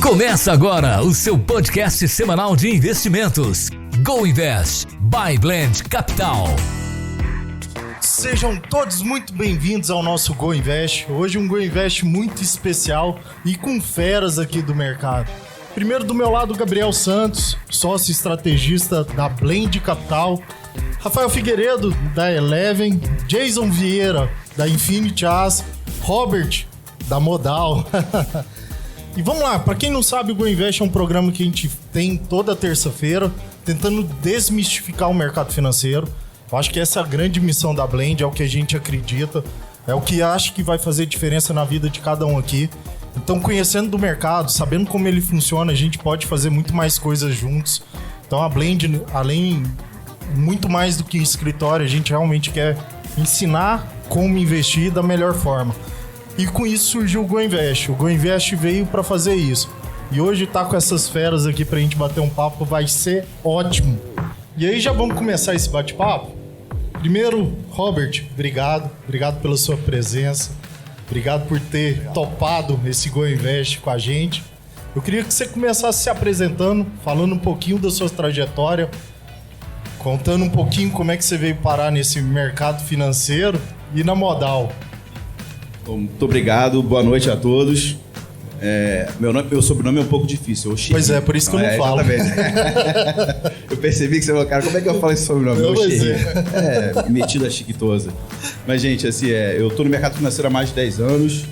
Começa agora o seu podcast semanal de investimentos. Go Invest by Blend Capital. Sejam todos muito bem-vindos ao nosso Go Invest. Hoje um Go Invest muito especial e com feras aqui do mercado. Primeiro do meu lado, Gabriel Santos, sócio estrategista da Blend Capital. Rafael Figueiredo, da Eleven. Jason Vieira, da Infinity As. Robert, da Modal. E vamos lá, para quem não sabe, o Go Invest é um programa que a gente tem toda terça-feira, tentando desmistificar o mercado financeiro. Eu acho que essa é a grande missão da Blend, é o que a gente acredita, é o que acha que vai fazer diferença na vida de cada um aqui. Então, conhecendo do mercado, sabendo como ele funciona, a gente pode fazer muito mais coisas juntos. Então, a Blend, além, muito mais do que escritório, a gente realmente quer ensinar como investir da melhor forma. E com isso surgiu o Go Invest. O Go Invest veio para fazer isso. E hoje tá com essas feras aqui pra gente bater um papo, vai ser ótimo. E aí já vamos começar esse bate-papo? Primeiro, Robert, obrigado. Obrigado pela sua presença. Obrigado por ter topado esse Go Invest com a gente. Eu queria que você começasse se apresentando, falando um pouquinho da sua trajetória, contando um pouquinho como é que você veio parar nesse mercado financeiro e na Modal. Muito obrigado, boa noite a todos. Meu sobrenome é um pouco difícil. Pois é, por isso que eu não falo. Eu percebi que você falou, cara, como é que eu falo esse sobrenome? Metida chiquitosa. Mas, gente, assim, eu tô no mercado financeiro há mais de 10 anos.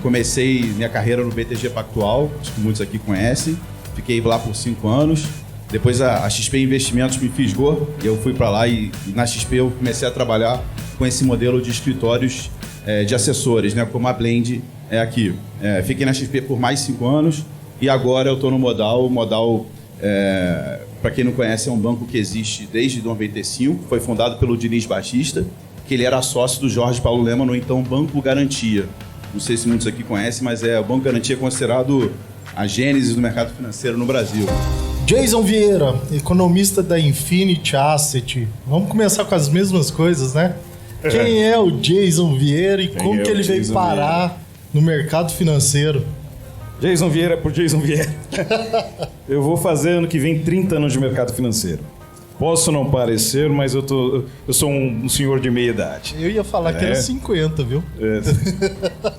Comecei minha carreira no BTG Pactual, acho que muitos aqui conhecem. Fiquei lá por 5 anos. Depois a XP Investimentos me fisgou e eu fui para lá e na XP eu comecei a trabalhar com esse modelo de escritórios de assessores, né, como a Blend é aqui. Fiquei na XP por mais 5 anos e agora eu estou no Modal. O Modal, para quem não conhece, é um banco que existe desde 95, foi fundado pelo Diniz Batista, que ele era sócio do Jorge Paulo Lemann, no então Banco Garantia. Não sei se muitos aqui conhecem, mas o Banco Garantia é considerado a gênese do mercado financeiro no Brasil. Jason Vieira, economista da Infinity Asset. Vamos começar com as mesmas coisas, né? Quem é o Jason Vieira e como que ele veio parar no mercado financeiro? Jason Vieira por Jason Vieira. Eu vou fazer ano que vem 30 anos de mercado financeiro. Posso não parecer, mas eu sou um senhor de meia idade. Eu ia falar que era 50, viu?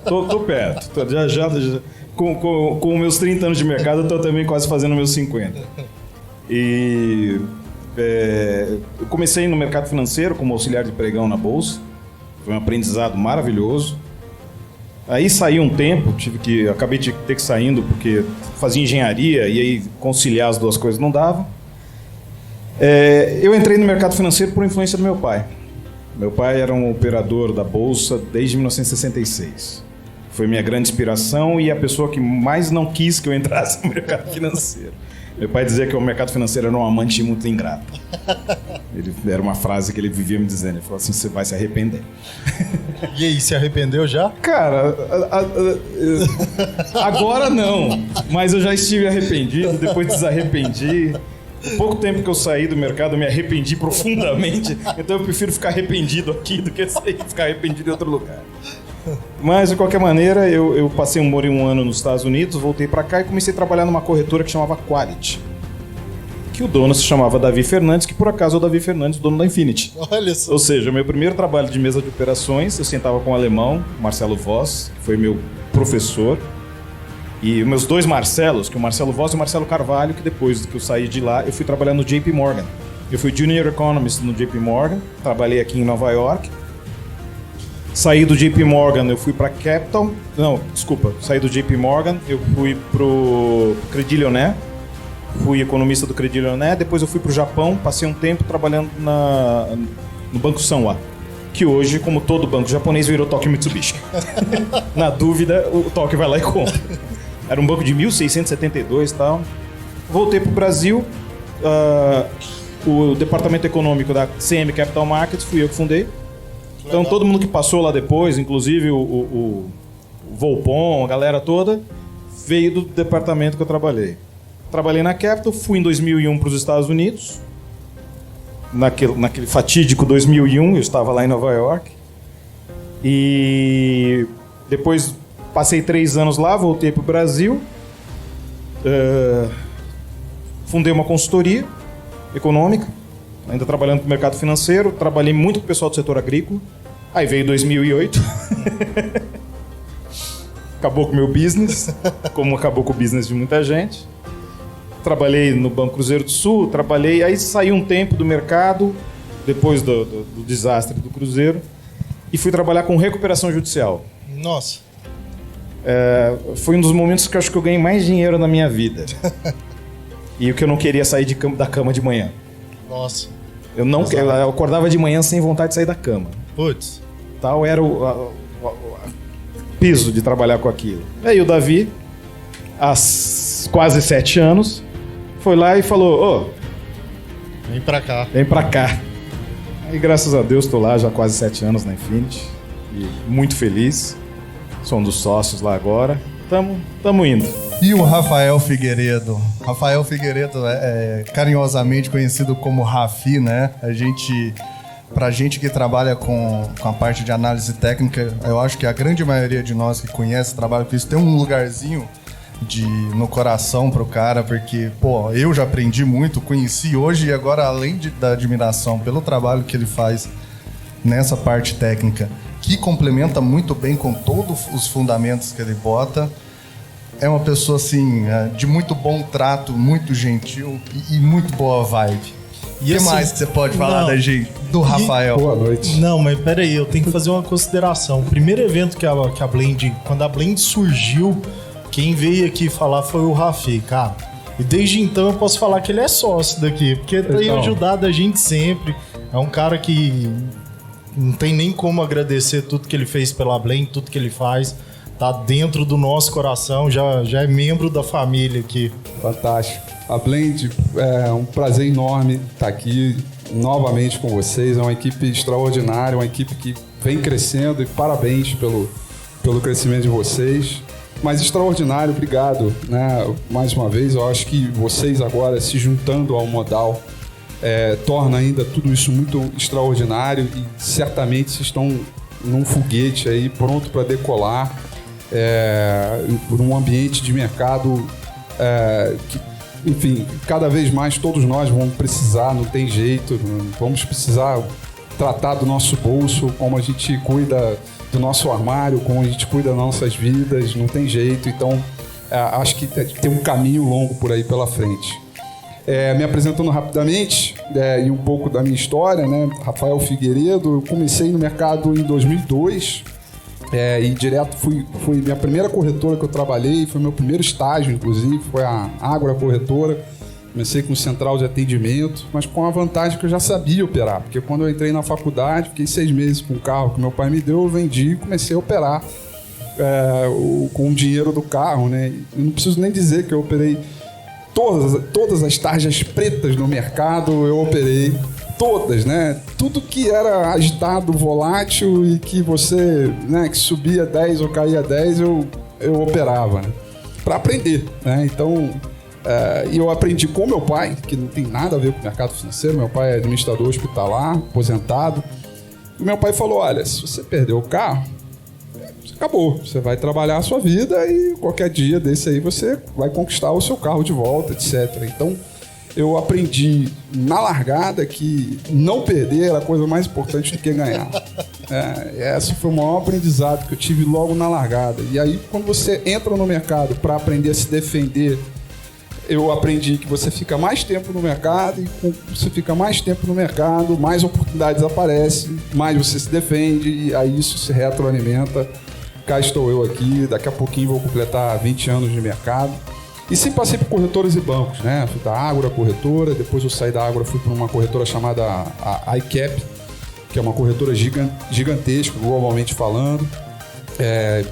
Tô perto. Com meus 30 anos de mercado, eu tô também quase fazendo meus 50. E eu comecei no mercado financeiro como auxiliar de pregão na Bolsa. Foi um aprendizado maravilhoso. Aí saí um tempo, acabei de ter que saindo porque fazia engenharia e aí conciliar as duas coisas não dava. Eu entrei no mercado financeiro por influência do meu pai. Meu pai era um operador da Bolsa desde 1966. Foi minha grande inspiração e a pessoa que mais não quis que eu entrasse no mercado financeiro. Meu pai dizia que o mercado financeiro era um amante muito ingrato. Era uma frase que ele vivia me dizendo. Ele falou assim, você vai se arrepender. E aí, se arrependeu já? Cara, agora não. Mas eu já estive arrependido, depois desarrependi. Pouco tempo que eu saí do mercado, eu me arrependi profundamente. Então eu prefiro ficar arrependido aqui do que ficar arrependido em outro lugar. Mas, de qualquer maneira, eu morei um ano nos Estados Unidos, voltei para cá e comecei a trabalhar numa corretora que chamava Quality. Que o dono se chamava Davi Fernandes, que por acaso é o Davi Fernandes, dono da Infinity. Olha só. Ou seja, o meu primeiro trabalho de mesa de operações, eu sentava com o alemão, Marcelo Voss, que foi meu professor, e meus dois Marcelos, que é o Marcelo Voss e o Marcelo Carvalho, que depois que eu saí de lá, eu fui trabalhar no JP Morgan. Eu fui Junior Economist no JP Morgan, trabalhei aqui em Nova York. Saí do JP Morgan, eu fui para Capital. Não, desculpa. Saí do JP Morgan, eu fui pro Crédit Lyonnais. Fui economista do Crédit Lyonnais. Depois eu fui pro Japão, passei um tempo trabalhando no Banco Sanwa. Que hoje, como todo banco japonês, virou Tokyo Mitsubishi. Na dúvida, o Tokyo vai lá e compra. Era um banco de 1672 e tal. Voltei pro Brasil. O departamento econômico da CM Capital Markets fui eu que fundei. Então todo mundo que passou lá depois, inclusive o Volpon, a galera toda, veio do departamento que eu trabalhei. Trabalhei na Capital, fui em 2001 para os Estados Unidos. Naquele fatídico 2001, eu estava lá em Nova York. E depois passei 3 anos lá, voltei para o Brasil. Fundei uma consultoria econômica, ainda trabalhando com o mercado financeiro, trabalhei muito com o pessoal do setor agrícola. Aí veio 2008, acabou com o meu business, como acabou com o business de muita gente. Trabalhei no Banco Cruzeiro do Sul, aí saí um tempo do mercado, depois do desastre do Cruzeiro, e fui trabalhar com recuperação judicial. Nossa. Foi um dos momentos que eu acho que eu ganhei mais dinheiro na minha vida. E o que eu não queria sair da cama de manhã. Nossa. Eu acordava de manhã sem vontade de sair da cama. Putz. Tal era o piso de trabalhar com aquilo. E aí o Davi, há quase 7 anos, foi lá e falou: Vem pra cá. Vem pra cá. Aí graças a Deus estou lá já há quase 7 anos na Infinity. E muito feliz. Sou um dos sócios lá agora. Tamo indo. E o Rafael Figueiredo? Rafael Figueiredo é carinhosamente conhecido como Rafi, né? Pra gente que trabalha com a parte de análise técnica, eu acho que a grande maioria de nós que conhece, trabalha com isso, tem um lugarzinho no coração pro cara, porque, pô, eu já aprendi muito, conheci hoje e agora, além da admiração pelo trabalho que ele faz nessa parte técnica, que complementa muito bem com todos os fundamentos que ele bota, é uma pessoa, assim, de muito bom trato, muito gentil e muito boa vibe. O que assim, mais que você pode falar da gente, do Rafael? Boa noite. Não, mas peraí, eu tenho que fazer uma consideração. O primeiro evento que a Blend, quando a Blend surgiu, quem veio aqui falar foi o Rafi, cara. E desde então eu posso falar que ele é sócio daqui, porque tem ajudado a gente sempre. É um cara que não tem nem como agradecer tudo que ele fez pela Blend, tudo que ele faz. Tá dentro do nosso coração, já é membro da família aqui. Fantástico. A Blend, é um prazer enorme estar aqui novamente com vocês. É uma equipe extraordinária, uma equipe que vem crescendo e parabéns pelo crescimento de vocês. Mas extraordinário, obrigado, né? Mais uma vez, eu acho que vocês agora se juntando ao Modal torna ainda tudo isso muito extraordinário e certamente vocês estão num foguete aí pronto para decolar. Por um ambiente de mercado que, enfim, cada vez mais todos nós vamos precisar, não tem jeito, vamos precisar tratar do nosso bolso, como a gente cuida do nosso armário, como a gente cuida das nossas vidas, não tem jeito. Então, acho que tem um caminho longo por aí pela frente. Me apresentando rapidamente e um pouco da minha história, né? Rafael Figueiredo, eu comecei no mercado em 2002. E direto foi minha primeira corretora que eu trabalhei, foi meu primeiro estágio, inclusive, foi a Ágora Corretora. Comecei com central de atendimento, mas com a vantagem que eu já sabia operar, porque quando eu entrei na faculdade, fiquei 6 meses com o carro que meu pai me deu, eu vendi e comecei a operar com o dinheiro do carro, né? Eu não preciso nem dizer que eu operei todas as tarjas pretas no mercado, eu operei. Todas, né? Tudo que era agitado, volátil e que você, né, que subia 10 ou caía 10, eu operava, né? Para aprender, né? Então, eu aprendi com meu pai, que não tem nada a ver com o mercado financeiro. Meu pai é administrador hospitalar, aposentado. E meu pai falou: olha, se você perder o carro, acabou. Você vai trabalhar a sua vida e qualquer dia desse aí você vai conquistar o seu carro de volta, etc. Então, eu aprendi na largada que não perder era a coisa mais importante do que ganhar. Esse foi o maior aprendizado que eu tive logo na largada. E aí, quando você entra no mercado para aprender a se defender, eu aprendi que você fica mais tempo no mercado, e quando você fica mais tempo no mercado, mais oportunidades aparecem, mais você se defende, e aí isso se retroalimenta. Cá estou eu aqui, daqui a pouquinho vou completar 20 anos de mercado. E sempre passei por corretoras e bancos, né? Fui da Ágora Corretora, depois eu saí da Ágora, fui para uma corretora chamada a iCap, que é uma corretora gigantesca, globalmente falando.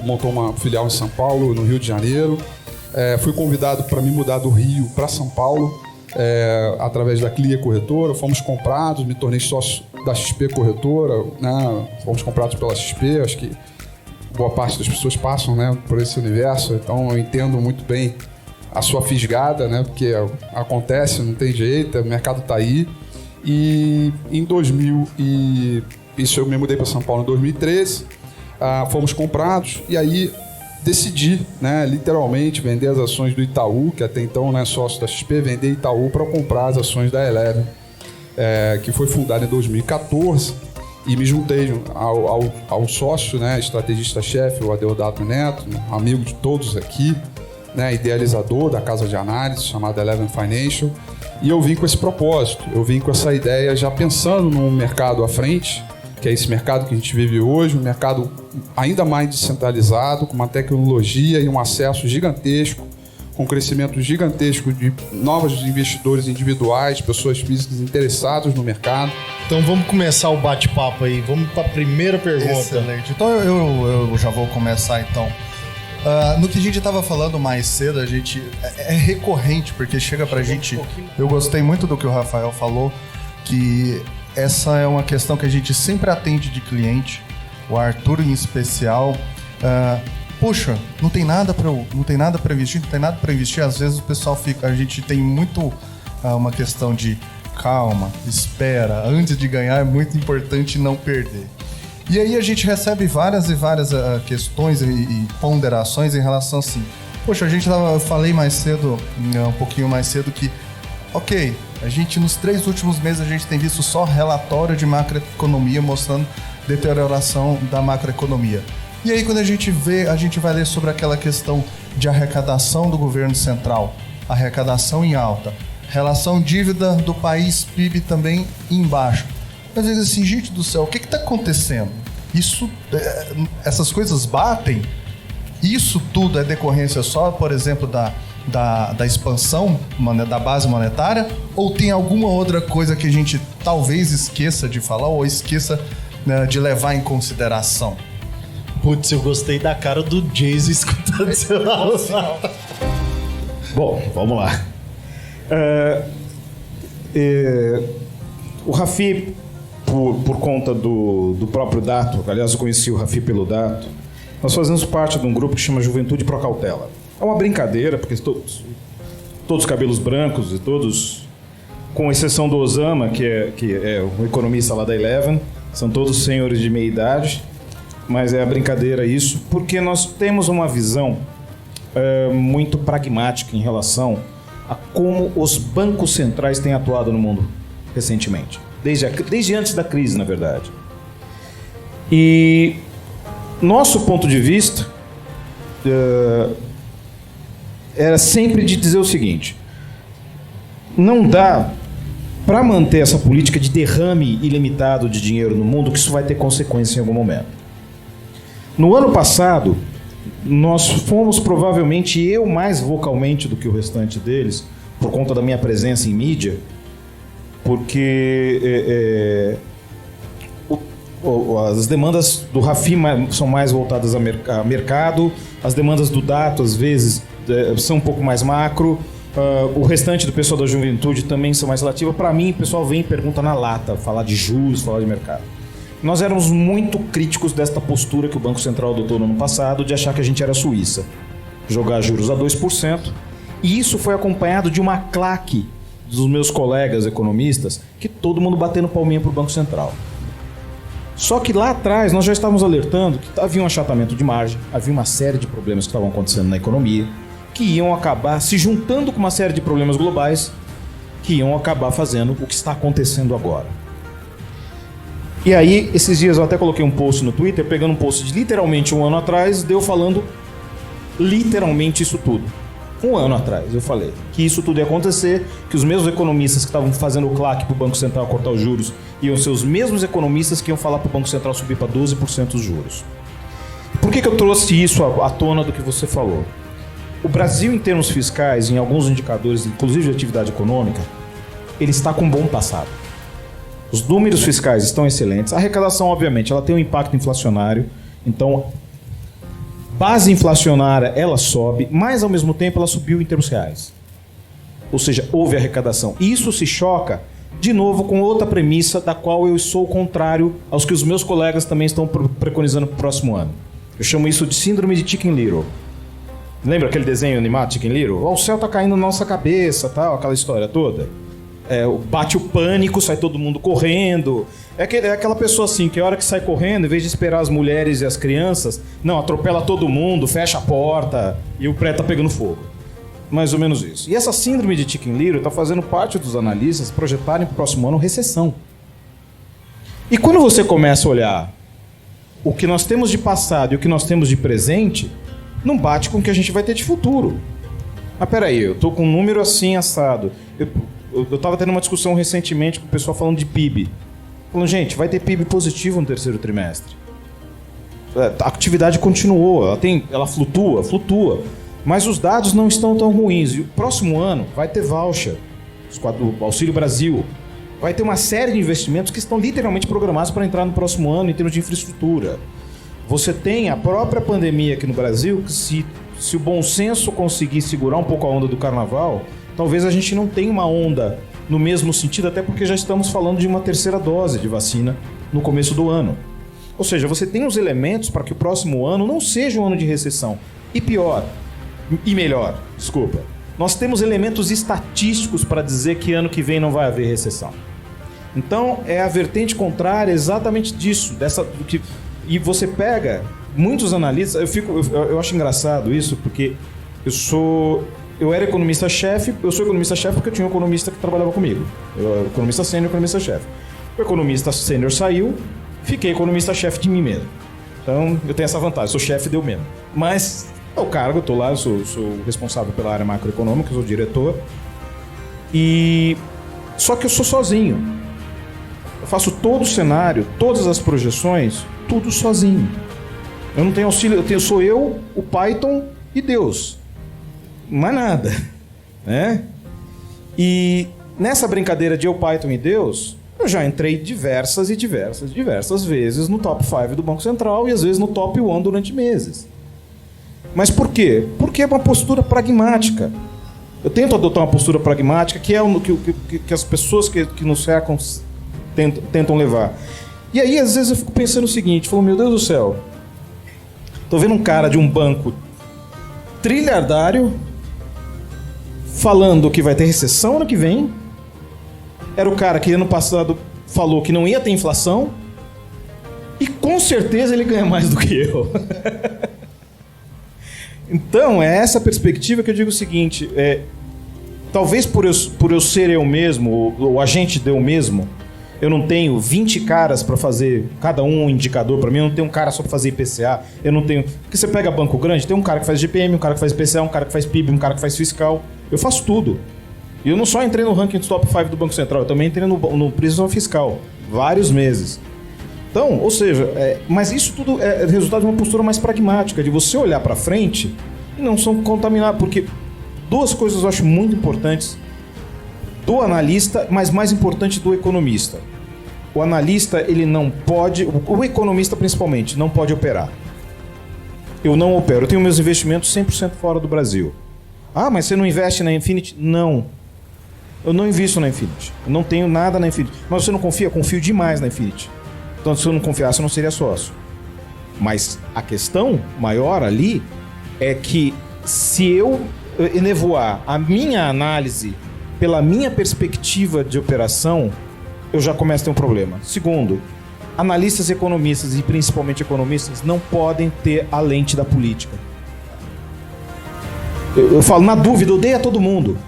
Montou uma filial em São Paulo, no Rio de Janeiro. Fui convidado para me mudar do Rio para São Paulo, através da Clia Corretora. Fomos comprados, me tornei sócio da XP Corretora, né? Fomos comprados pela XP, acho que boa parte das pessoas passam, né, por esse universo, então eu entendo muito bem a sua fisgada, né? Porque acontece, não tem jeito, o mercado tá aí. E em 2000, isso eu me mudei para São Paulo em 2013, fomos comprados, e aí decidi, né, literalmente vender as ações do Itaú, que até então não é sócio da XP, vender Itaú para comprar as ações da Eleven, que foi fundada em 2014, e me juntei ao sócio, né, estrategista-chefe, o Adeodato Neto, amigo de todos aqui, né, idealizador da casa de análise chamada Eleven Financial, e eu vim com esse propósito, eu vim com essa ideia já pensando num mercado à frente, que é esse mercado que a gente vive hoje, um mercado ainda mais descentralizado, com uma tecnologia e um acesso gigantesco, com um crescimento gigantesco de novos investidores individuais, pessoas físicas interessadas no mercado. Então vamos começar o bate-papo aí, vamos para a primeira pergunta. Excelente. Então eu já vou começar então. No que a gente estava falando mais cedo, a gente é recorrente, porque chega pra gente. Eu gostei muito do que o Rafael falou, que essa é uma questão que a gente sempre atende de cliente, o Arthur em especial. Puxa, não tem nada para investir, às vezes o pessoal fica, a gente tem muito uma questão de calma, espera, antes de ganhar é muito importante não perder. E aí a gente recebe várias e várias questões e ponderações em relação assim, poxa, eu falei mais cedo, um pouquinho mais cedo que, ok, a gente nos 3 últimos meses a gente tem visto só relatório de macroeconomia mostrando deterioração da macroeconomia. E aí quando a gente vai ler sobre aquela questão de arrecadação do governo central, arrecadação em alta, relação dívida do país, PIB também embaixo. Às vezes assim, gente do céu, o que está acontecendo? Essas coisas batem? Isso tudo é decorrência só, por exemplo, da expansão da base monetária? Ou tem alguma outra coisa que a gente talvez esqueça de falar ou esqueça, né, de levar em consideração? Putz, eu gostei da cara do Jason escutando seu áudio. Bom, vamos lá. O Rafi, por conta do próprio Dato, aliás, eu conheci o Rafi pelo Dato, nós fazemos parte de um grupo que chama Juventude Pro Cautela. É uma brincadeira, porque todos cabelos brancos e todos, com exceção do Osama, que é o economista lá da Eleven, são todos senhores de meia idade, mas é a brincadeira isso, porque nós temos uma visão muito pragmática em relação a como os bancos centrais têm atuado no mundo recentemente, desde antes da crise, na verdade. E nosso ponto de vista era sempre de dizer o seguinte: não dá para manter essa política de derrame ilimitado de dinheiro no mundo, que isso vai ter consequência em algum momento. No ano passado, nós fomos provavelmente, eu mais vocalmente do que o restante deles, por conta da minha presença em mídia, porque as demandas do Rafi são mais voltadas a mercado, as demandas do Dato, às vezes, são um pouco mais macro, o restante do pessoal da juventude também são mais relativas. Para mim, o pessoal vem e pergunta na lata, falar de juros, falar de mercado. Nós éramos muito críticos desta postura que o Banco Central adotou no ano passado, de achar que a gente era a Suíça, jogar juros a 2%, e isso foi acompanhado de uma claque dos meus colegas economistas, que todo mundo batendo palminha para o Banco Central. Só que lá atrás nós já estávamos alertando que havia um achatamento de margem, havia uma série de problemas que estavam acontecendo na economia, que iam acabar se juntando com uma série de problemas globais, que iam acabar fazendo o que está acontecendo agora. E aí, esses dias eu até coloquei um post no Twitter, pegando um post de literalmente um ano atrás, deu falando literalmente isso tudo. Um ano atrás eu falei que isso tudo ia acontecer, que os mesmos economistas que estavam fazendo o claque para o Banco Central cortar os juros iam ser os mesmos economistas que iam falar para o Banco Central subir para 12% os juros. Por que eu trouxe isso à tona do que você falou? O Brasil, em termos fiscais, em alguns indicadores, inclusive de atividade econômica, ele está com um bom passado. Os números fiscais estão excelentes. A arrecadação, obviamente, ela tem um impacto inflacionário. Então, base inflacionária, ela sobe, mas, ao mesmo tempo, ela subiu em termos reais. Ou seja, houve arrecadação. E isso se choca, de novo, com outra premissa da qual eu sou contrário aos que os meus colegas também estão preconizando para o próximo ano. Eu chamo isso de síndrome de Chicken Little. Lembra aquele desenho animado Chicken Little? O céu está caindo na nossa cabeça, tal, aquela história toda. bate o pânico, sai todo mundo correndo. É aquela pessoa assim, que a hora que sai correndo, em vez de esperar as mulheres e as crianças, não, atropela todo mundo, fecha a porta e o prédio tá pegando fogo. Mais ou menos isso. E essa síndrome de Chicken Little está fazendo parte dos analistas projetarem para o próximo ano recessão. E quando você começa a olhar o que nós temos de passado e o que nós temos de presente, não bate com o que a gente vai ter de futuro. Ah, peraí, eu tô com um número assim assado. Eu tava tendo uma discussão recentemente com o pessoal falando de PIB. Falando, gente, vai ter PIB positivo no terceiro trimestre. A atividade continuou, ela flutua. Mas os dados não estão tão ruins. E o próximo ano vai ter voucher, o Auxílio Brasil. Vai ter uma série de investimentos que estão literalmente programados para entrar no próximo ano em termos de infraestrutura. Você tem a própria pandemia aqui no Brasil, que se o bom senso conseguir segurar um pouco a onda do carnaval, talvez a gente não tenha uma onda no mesmo sentido, até porque já estamos falando de uma terceira dose de vacina no começo do ano. Ou seja, você tem os elementos para que o próximo ano não seja um ano de recessão. E melhor, nós temos elementos estatísticos para dizer que ano que vem não vai haver recessão. Então, é a vertente contrária exatamente disso. E você pega muitos analistas... Eu acho engraçado isso, porque eu era economista-chefe, eu sou economista-chefe porque eu tinha um economista que trabalhava comigo. Eu era economista sênior e economista-chefe. O economista sênior saiu, fiquei economista-chefe de mim mesmo. Então, eu tenho essa vantagem, sou chefe de eu mesmo. Mas... o cargo, eu estou lá, eu sou responsável pela área macroeconômica, eu sou diretor. Só que eu sou sozinho. Eu faço todo o cenário, todas as projeções, tudo sozinho. Eu não tenho auxílio, sou eu, o Python e Deus. Mais nada. Né? E nessa brincadeira de eu, Python e Deus, eu já entrei diversas vezes no top 5 do Banco Central e às vezes no top 1 durante meses. Mas por quê? Porque é uma postura pragmática. Eu tento adotar uma postura pragmática, que é o que as pessoas que nos cercam tentam levar. E aí, às vezes, eu fico pensando o seguinte, meu Deus do céu, tô vendo um cara de um banco trilhardário falando que vai ter recessão ano que vem. Era o cara que ano passado falou que não ia ter inflação e com certeza ele ganha mais do que eu. Então, é essa perspectiva que eu digo o seguinte, talvez por eu ser eu mesmo, o agente de eu mesmo, eu não tenho 20 caras para fazer cada um indicador para mim, eu não tenho um cara só para fazer IPCA, eu não tenho... Porque você pega banco grande, tem um cara que faz GPM, um cara que faz IPCA, um cara que faz PIB, um cara que faz fiscal, eu faço tudo. E eu não só entrei no ranking dos top 5 do Banco Central, eu também entrei no Prisma Fiscal, vários meses. Então, ou seja, mas isso tudo é resultado de uma postura mais pragmática, de você olhar para frente e não são contaminados. Porque duas coisas eu acho muito importantes do analista, mas mais importante do economista. O analista, ele não pode, o economista principalmente, não pode operar. Eu não opero, eu tenho meus investimentos 100% fora do Brasil. Ah, mas você não investe na Infinity? Não. Eu não invisto na Infinity. Eu não tenho nada na Infinity. Mas você não confia? Eu confio demais na Infinity. Então, se eu não confiasse, eu não seria sócio. Mas a questão maior ali é que se eu enevoar a minha análise pela minha perspectiva de operação, eu já começo a ter um problema. Segundo, analistas economistas e principalmente economistas não podem ter a lente da política. Eu falo, na dúvida, odeia todo mundo.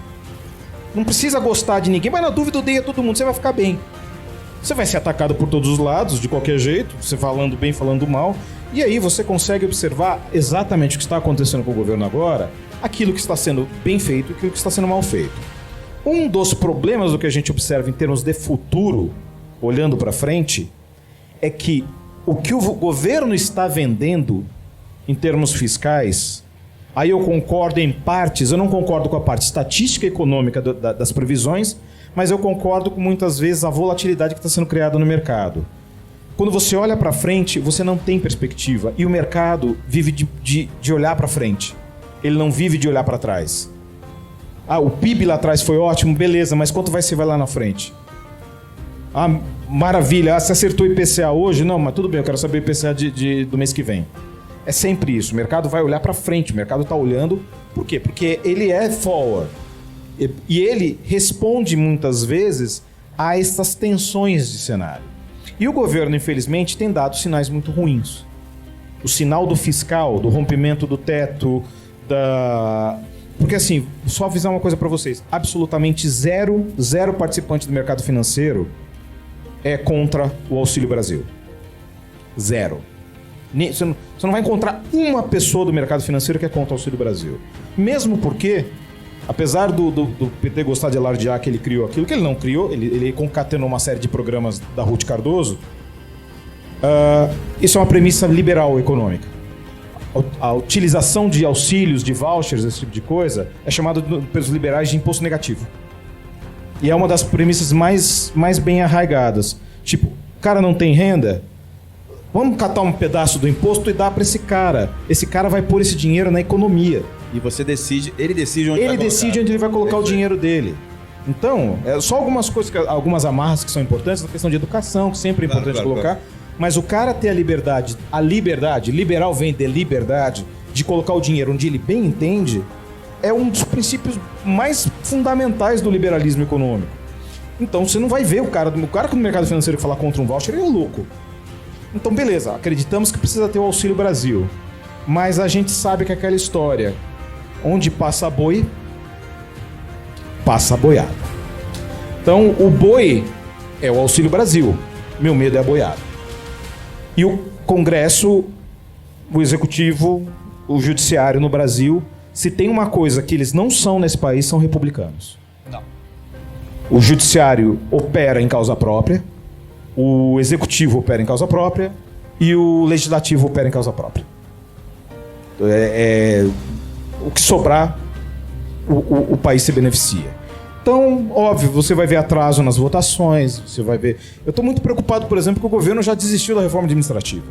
Não precisa gostar de ninguém, mas na dúvida, odeia todo mundo, você vai ficar bem. Você vai ser atacado por todos os lados, de qualquer jeito, você falando bem, falando mal, e aí você consegue observar exatamente o que está acontecendo com o governo agora, aquilo que está sendo bem feito e aquilo que está sendo mal feito. Um dos problemas do que a gente observa em termos de futuro, olhando para frente, é que o que o governo está vendendo em termos fiscais, aí eu concordo em partes, eu não concordo com a parte estatística e econômica das previsões, mas eu concordo com muitas vezes a volatilidade que está sendo criada no mercado. Quando você olha para frente, você não tem perspectiva. E o mercado vive de olhar para frente. Ele não vive de olhar para trás. Ah, o PIB lá atrás foi ótimo, beleza, mas quanto vai ser lá na frente? Ah, maravilha, você acertou o IPCA hoje? Não, mas tudo bem, eu quero saber o IPCA do mês que vem. É sempre isso, o mercado vai olhar para frente, o mercado está olhando. Por quê? Porque ele é forward. E ele responde muitas vezes a essas tensões de cenário. E o governo, infelizmente, tem dado sinais muito ruins. O sinal do fiscal, do rompimento do teto, Porque assim, só avisar uma coisa para vocês. Absolutamente zero participante do mercado financeiro é contra o Auxílio Brasil. Zero. Você não vai encontrar uma pessoa do mercado financeiro que é contra o Auxílio Brasil. Mesmo porque, apesar do PT gostar de alardear que ele criou aquilo, que ele não criou, ele concatenou uma série de programas da Ruth Cardoso, isso é uma premissa liberal econômica. A utilização de auxílios, de vouchers, esse tipo de coisa, é chamado pelos liberais de imposto negativo. E é uma das premissas mais bem arraigadas. Tipo, o cara não tem renda, vamos catar um pedaço do imposto e dar para esse cara. Esse cara vai pôr esse dinheiro na economia. E você decide, ele decide onde ele vai colocar o dinheiro dele. Então, só algumas coisas, algumas amarras que são importantes, na questão de educação, que sempre é importante colocar. Mas o cara ter a liberdade, liberal vem de liberdade, de colocar o dinheiro onde ele bem entende, é um dos princípios mais fundamentais do liberalismo econômico. Então você não vai ver o cara que no mercado financeiro que falar contra um voucher, ele é louco. Então beleza, acreditamos que precisa ter o Auxílio Brasil, mas a gente sabe que aquela história, onde passa boi, passa boiada. Então o boi é o Auxílio Brasil, meu medo é a boiada. E o Congresso, o Executivo, o Judiciário no Brasil, se tem uma coisa que eles não são nesse país, são republicanos. Não. O Judiciário opera em causa própria, o Executivo opera em causa própria e o Legislativo opera em causa própria. O que sobrar, o país se beneficia. Então, óbvio, você vai ver atraso nas votações, você vai ver... Eu estou muito preocupado, por exemplo, que o governo já desistiu da reforma administrativa.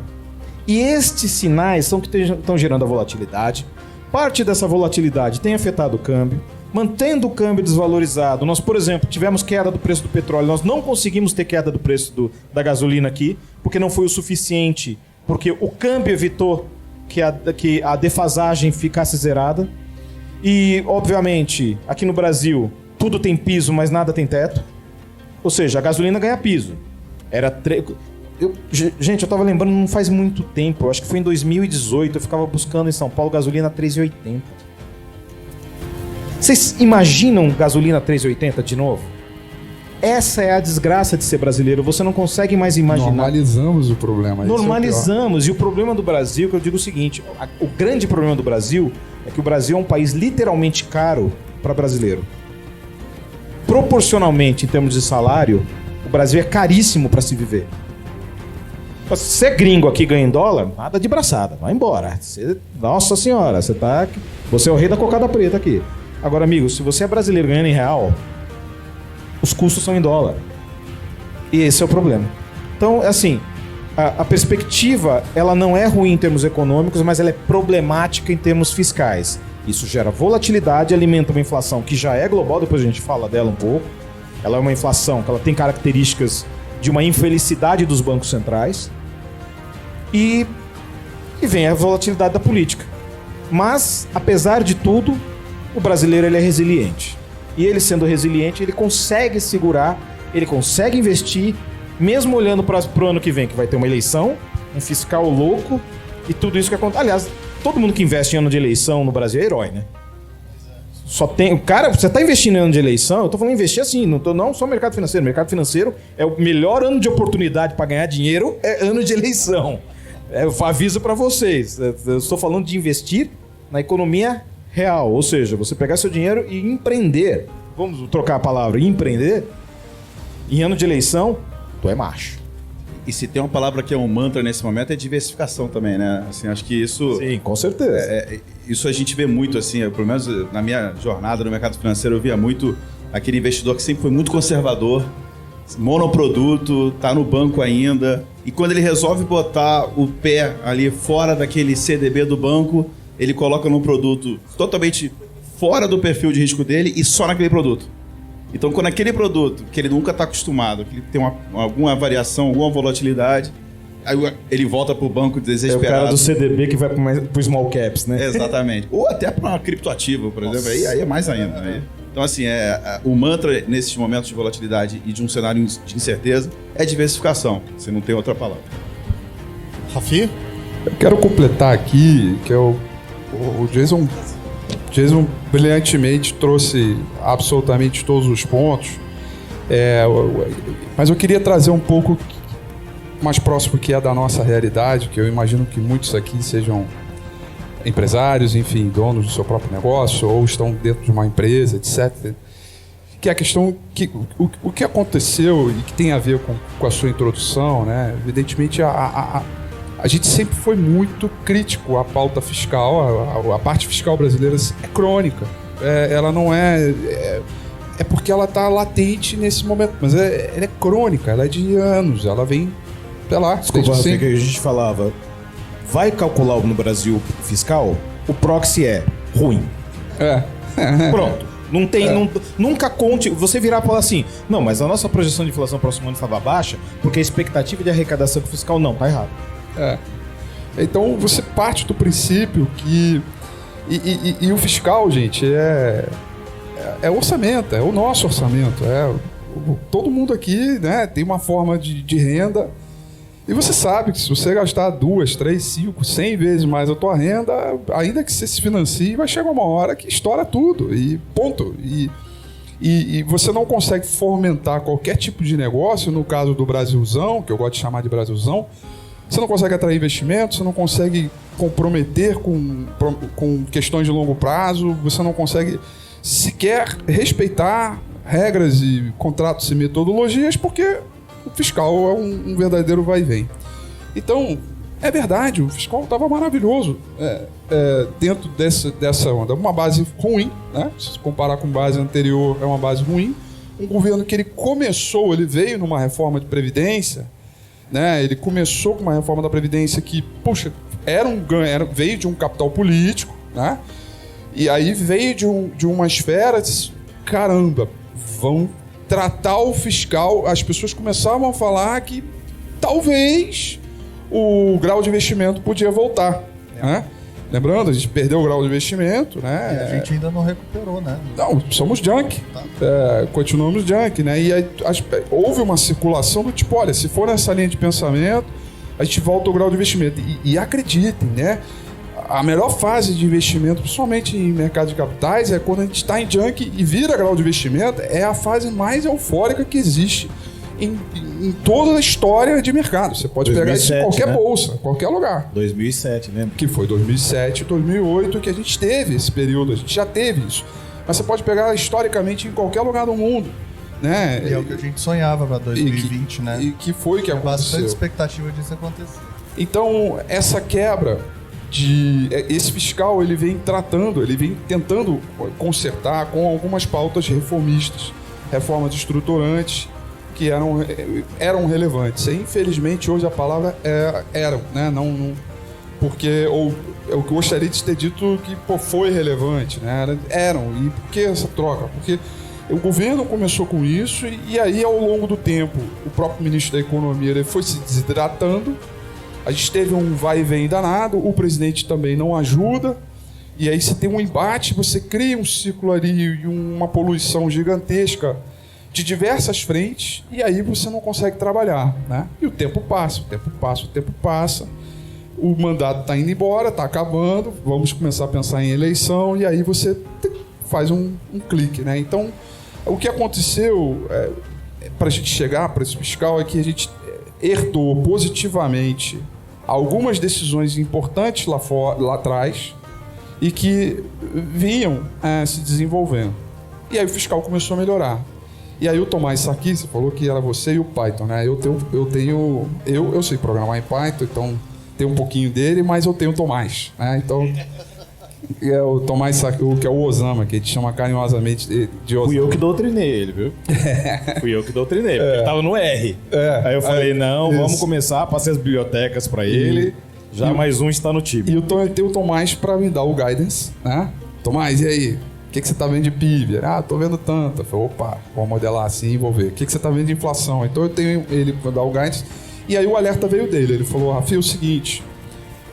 E estes sinais são que estão gerando a volatilidade. Parte dessa volatilidade tem afetado o câmbio, mantendo o câmbio desvalorizado. Nós, por exemplo, tivemos queda do preço do petróleo, nós não conseguimos ter queda do preço da gasolina aqui, porque não foi o suficiente, porque o câmbio evitou que a defasagem ficasse zerada. E, obviamente, aqui no Brasil... tudo tem piso, mas nada tem teto. Ou seja, a gasolina ganha piso. Gente, eu tava lembrando, não faz muito tempo. Eu acho que foi em 2018. Eu ficava buscando em São Paulo gasolina 3,80. Vocês imaginam gasolina 3,80 de novo? Essa é a desgraça de ser brasileiro. Você não consegue mais imaginar. Normalizamos o problema. Normalizamos. E o problema do Brasil, que eu digo o seguinte: o grande problema do Brasil é que o Brasil é um país literalmente caro para brasileiro. Proporcionalmente, em termos de salário, o Brasil é caríssimo para se viver. Se você é gringo aqui e ganha em dólar, nada de braçada, vai embora. Nossa senhora, você é o rei da cocada preta aqui. Agora, amigo, se você é brasileiro ganhando em real, os custos são em dólar. E esse é o problema. Então, assim, a perspectiva, ela não é ruim em termos econômicos, mas ela é problemática em termos fiscais. Isso gera volatilidade, alimenta uma inflação que já é global, depois a gente fala dela um pouco. Ela é uma inflação que ela tem características de uma infelicidade dos bancos centrais. E vem a volatilidade da política. Mas, apesar de tudo, o brasileiro ele é resiliente. E ele sendo resiliente, ele consegue segurar, ele consegue investir, mesmo olhando para o ano que vem, que vai ter uma eleição, um fiscal louco e tudo isso que acontece. Aliás, todo mundo que investe em ano de eleição no Brasil é herói, né? Só tem... Cara, você tá investindo em ano de eleição, eu tô falando investir assim, não só mercado financeiro. Mercado financeiro é o melhor ano de oportunidade para ganhar dinheiro, é ano de eleição. Eu aviso para vocês, eu estou falando de investir na economia real, ou seja, você pegar seu dinheiro e empreender. Vamos trocar a palavra, empreender. Em ano de eleição, tu é macho. E se tem uma palavra que é um mantra nesse momento, é diversificação também, né? Assim, acho que isso... Sim, com certeza. Isso a gente vê muito, assim, pelo menos na minha jornada no mercado financeiro, eu via muito aquele investidor que sempre foi muito conservador, monoproduto, tá no banco ainda, e quando ele resolve botar o pé ali fora daquele CDB do banco, ele coloca num produto totalmente fora do perfil de risco dele e só naquele produto. Então, quando aquele produto, que ele nunca está acostumado, que ele tem alguma variação, alguma volatilidade, aí ele volta para o banco desesperado. É o cara do CDB que vai para o small caps, né? Exatamente. Ou até para uma criptoativa, por exemplo. Aí é mais ainda. Então, assim, o mantra nesses momentos de volatilidade e de um cenário de incerteza é diversificação. Você não tem outra palavra. Rafi? Eu quero completar aqui que o Jason brilhantemente trouxe absolutamente todos os pontos, mas eu queria trazer um pouco mais próximo que é da nossa realidade, que eu imagino que muitos aqui sejam empresários, enfim, donos do seu próprio negócio ou estão dentro de uma empresa, etc. Que é a questão que o que aconteceu e que tem a ver com a sua introdução, né? Evidentemente a gente sempre foi muito crítico à pauta fiscal, a parte fiscal brasileira é crônica, ela não é porque ela está latente nesse momento, mas ela é crônica, ela é de anos, ela vem, sei lá, desculpa, que a gente falava, vai calcular no Brasil fiscal, o proxy é ruim. Pronto. Não tem, nunca conte. Você virar e falar assim, não, mas a nossa projeção de inflação próximo ano estava baixa porque a expectativa de arrecadação fiscal não, tá errado. Então você parte do princípio que e o fiscal, gente, é orçamento, é o nosso orçamento, todo mundo aqui, né, tem uma forma de renda. E você sabe que se você gastar 2, 3, 5, 100 vezes mais a tua renda, ainda que você se financie, vai chegar uma hora que estoura tudo e ponto. E você não consegue fomentar qualquer tipo de negócio, no caso do Brasilzão, que eu gosto de chamar de Brasilzão, você não consegue atrair investimento, você não consegue comprometer com questões de longo prazo, você não consegue sequer respeitar regras e contratos e metodologias, porque o fiscal é um verdadeiro vai e vem. Então, é verdade, o fiscal estava maravilhoso dentro dessa onda. Uma base ruim, né? Se comparar com base anterior, é uma base ruim. Um governo que ele veio numa reforma de Previdência, né? Ele começou com uma reforma da Previdência que, puxa, veio de um capital político, né? E aí veio de uma esfera, caramba, vão tratar o fiscal, as pessoas começavam a falar que talvez o grau de investimento podia voltar, né? Lembrando, a gente perdeu o grau de investimento, né? E a gente ainda não recuperou, né? Não, somos junk. Continuamos junk, né? E aí, houve uma circulação do tipo, olha, se for nessa linha de pensamento, a gente volta ao grau de investimento. E acreditem, né? A melhor fase de investimento, principalmente em mercado de capitais, é quando a gente está em junk e vira grau de investimento. É a fase mais eufórica que existe em toda a história de mercado. Você pode 2007, pegar isso em qualquer bolsa, qualquer lugar. 2007, né? Que foi 2007, 2008 que a gente teve esse período, a gente já teve isso. Mas você pode pegar historicamente em qualquer lugar do mundo, né? E é o que a gente sonhava para 2020, né? E que foi que aconteceu. Bastante expectativa disso acontecer. Então, essa quebra esse fiscal, ele vem tentando consertar com algumas pautas reformistas, reformas estruturantes que eram relevantes. E, infelizmente, hoje a palavra eram, né? Não, porque eu gostaria de ter dito que foi relevante, né? Eram. E por que essa troca? Porque o governo começou com isso e aí, ao longo do tempo, o próprio ministro da Economia ele foi se desidratando. A gente teve um vai e vem danado, o presidente também não ajuda, e aí você tem um embate, você cria um ciclo ali e uma poluição gigantesca de diversas frentes, e aí você não consegue trabalhar, né? E o tempo passa, o mandato está indo embora, está acabando, vamos começar a pensar em eleição, e aí você faz um clique, né? Então, o que aconteceu para a gente chegar para esse fiscal é que a gente herdou positivamente algumas decisões importantes lá atrás e que vinham se desenvolvendo. E aí o fiscal começou a melhorar. E aí o Tomás Sarkis, você falou que era você e o Python, né? Eu sei programar em Python, então tem um pouquinho dele, mas eu tenho o Tomás, né? Então é o Tomás Sarkis, que é o Osama, que a gente chama carinhosamente de Osama. Fui eu que doutrinei ele, viu? Fui eu que doutrinei, porque ele tava no R. Aí eu falei, vamos começar, passei as bibliotecas pra ele, mais um está no time. E eu tenho o Tomás pra me dar o guidance, né? Tomás, e aí? O que você tá vendo de PIB? Tô vendo tanto. Eu falei, opa, vou modelar assim e vou ver. O que você tá vendo de inflação? Então eu tenho ele pra dar o guidance. E aí o alerta veio dele. Ele falou, Rafi, é o seguinte,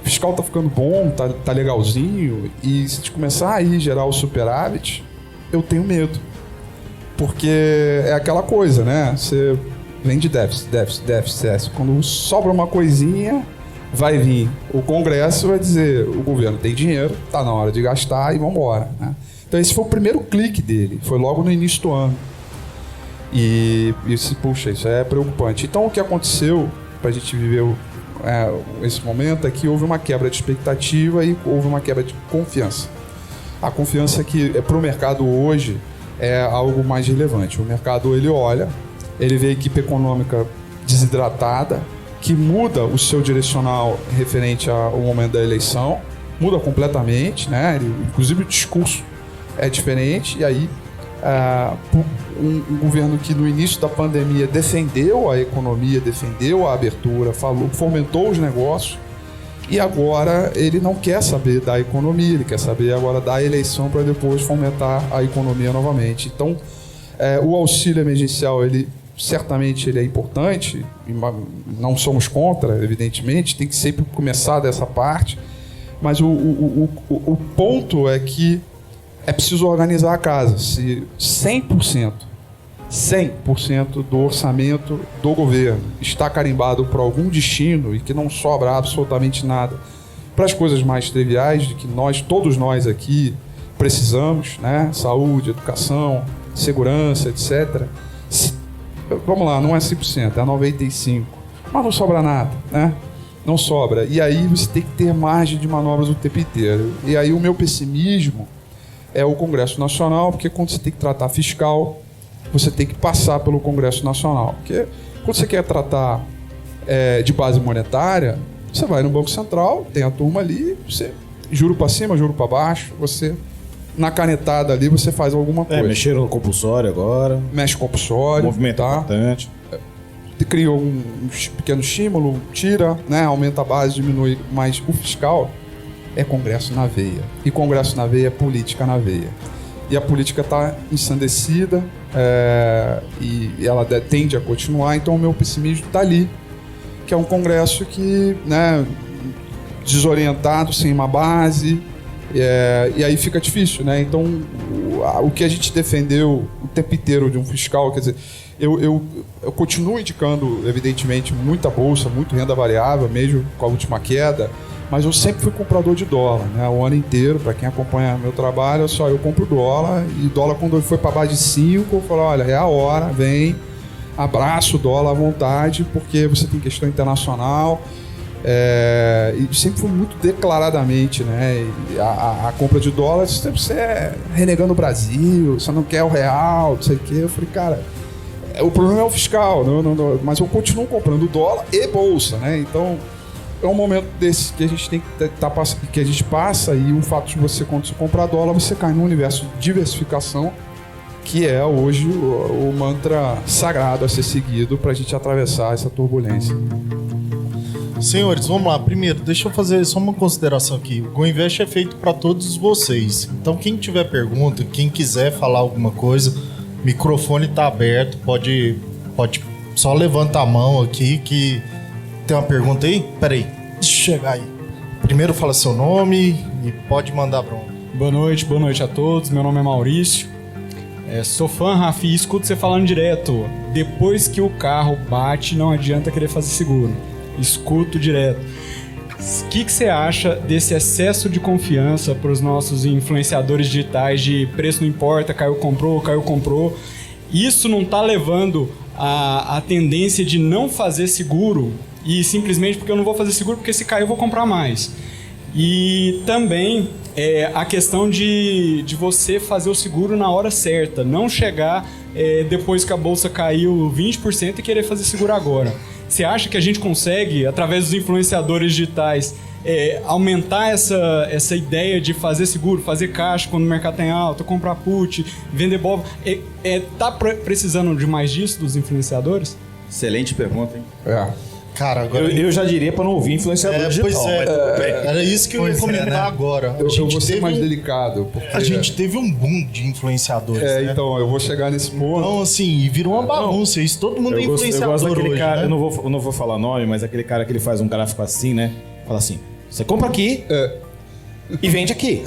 o fiscal tá ficando bom, tá legalzinho, e se a gente começar a gerar o superávit, eu tenho medo. Porque é aquela coisa, né? Você vem de déficit. Quando sobra uma coisinha, vai vir o Congresso vai dizer, o governo tem dinheiro, tá na hora de gastar e vambora, né? Então esse foi o primeiro clique dele, foi logo no início do ano. E puxa, isso é preocupante. Então o que aconteceu, pra gente viver esse momento, é que houve uma quebra de expectativa e houve uma quebra de confiança. A confiança que para o mercado hoje é algo mais relevante. O mercado, ele olha, ele vê a equipe econômica desidratada, que muda o seu direcional referente ao momento da eleição, muda completamente, né? Inclusive o discurso é diferente, e aí um governo que no início da pandemia defendeu a economia, defendeu a abertura, fomentou os negócios, e agora ele não quer saber da economia, ele quer saber agora da eleição para depois fomentar a economia novamente. Então, o auxílio emergencial, certamente ele é importante, não somos contra, evidentemente, tem que sempre começar dessa parte, mas o ponto é que é preciso organizar a casa. Se 100% do orçamento do governo está carimbado para algum destino e que não sobra absolutamente nada para as coisas mais triviais de que todos nós aqui precisamos, né? Saúde, educação, segurança, etc. Vamos lá, não é 100%, é 95%. Mas não sobra nada, né? Não sobra. E aí você tem que ter margem de manobras o tempo inteiro. E aí o meu pessimismo é o Congresso Nacional, porque quando você tem que tratar fiscal, você tem que passar pelo Congresso Nacional. Porque quando você quer tratar de base monetária, você vai no Banco Central, tem a turma ali, você juro para cima, juro para baixo, você... Na canetada ali você faz alguma coisa. Mexeram no compulsório agora. Mexe compulsório. Movimento importante. Cria um pequeno estímulo, tira, né, aumenta a base, diminui. Mas o fiscal é Congresso na veia. E Congresso na veia é política na veia. E a política está ensandecida e ela tende a continuar. Então o meu pessimismo está ali. Que é um Congresso que, né, desorientado, sem uma base... E aí fica difícil, né? Então, o que a gente defendeu o tempo inteiro de um fiscal, quer dizer, eu continuo indicando, evidentemente, muita bolsa, muito renda variável, mesmo com a última queda, mas eu sempre fui comprador de dólar, né? O ano inteiro, para quem acompanha meu trabalho, eu compro dólar, e dólar quando ele foi para base de 5, eu falo, olha, é a hora, vem, abraço o dólar à vontade, porque você tem questão internacional. E sempre foi muito declaradamente, né? A compra de dólares, você é renegando o Brasil, você não quer o real, não sei o quê. Eu falei, cara, o problema é o fiscal, não, mas eu continuo comprando dólar e bolsa, né? Então é um momento desse que a gente tem que a gente passa, e o fato de você, quando você comprar dólar, você cai num universo de diversificação, que é hoje o mantra sagrado a ser seguido para a gente atravessar essa turbulência. Senhores, vamos lá. Primeiro, deixa eu fazer só uma consideração aqui. O GoInvest é feito para todos vocês. Então, quem tiver pergunta, quem quiser falar alguma coisa, o microfone está aberto. Pode só levanta a mão aqui que tem uma pergunta aí. Peraí, deixa eu chegar aí. Primeiro fala seu nome e pode mandar bronca. Boa noite a todos. Meu nome é Maurício. Sou fã, Rafi, e escuto você falando direto. Depois que o carro bate, não adianta querer fazer seguro. Escuto direto. O que você acha desse excesso de confiança para os nossos influenciadores digitais de preço não importa, caiu, comprou? Isso não está levando a tendência de não fazer seguro e simplesmente porque eu não vou fazer seguro porque se cair eu vou comprar mais. E também a questão de você fazer o seguro na hora certa, não chegar depois que a bolsa caiu 20% e querer fazer seguro agora. Você acha que a gente consegue, através dos influenciadores digitais, aumentar essa ideia de fazer seguro, fazer caixa quando o mercado está em alta, comprar put, vender bola? Tá precisando de mais disso dos influenciadores? Excelente pergunta, hein? Cara, agora... Eu já diria para não ouvir influenciador digital. Pois era isso que eu ia comentar, né? Agora. Eu vou ser mais delicado. Porque... A gente teve um boom de influenciadores, né? Então, eu vou chegar nesse ponto. Então, assim, virou uma bagunça. Isso, todo mundo é influenciador. Eu gosto daquele hoje, cara, né? eu não vou falar nome, mas aquele cara que ele faz um gráfico assim, né? Fala assim, você compra aqui e vende aqui.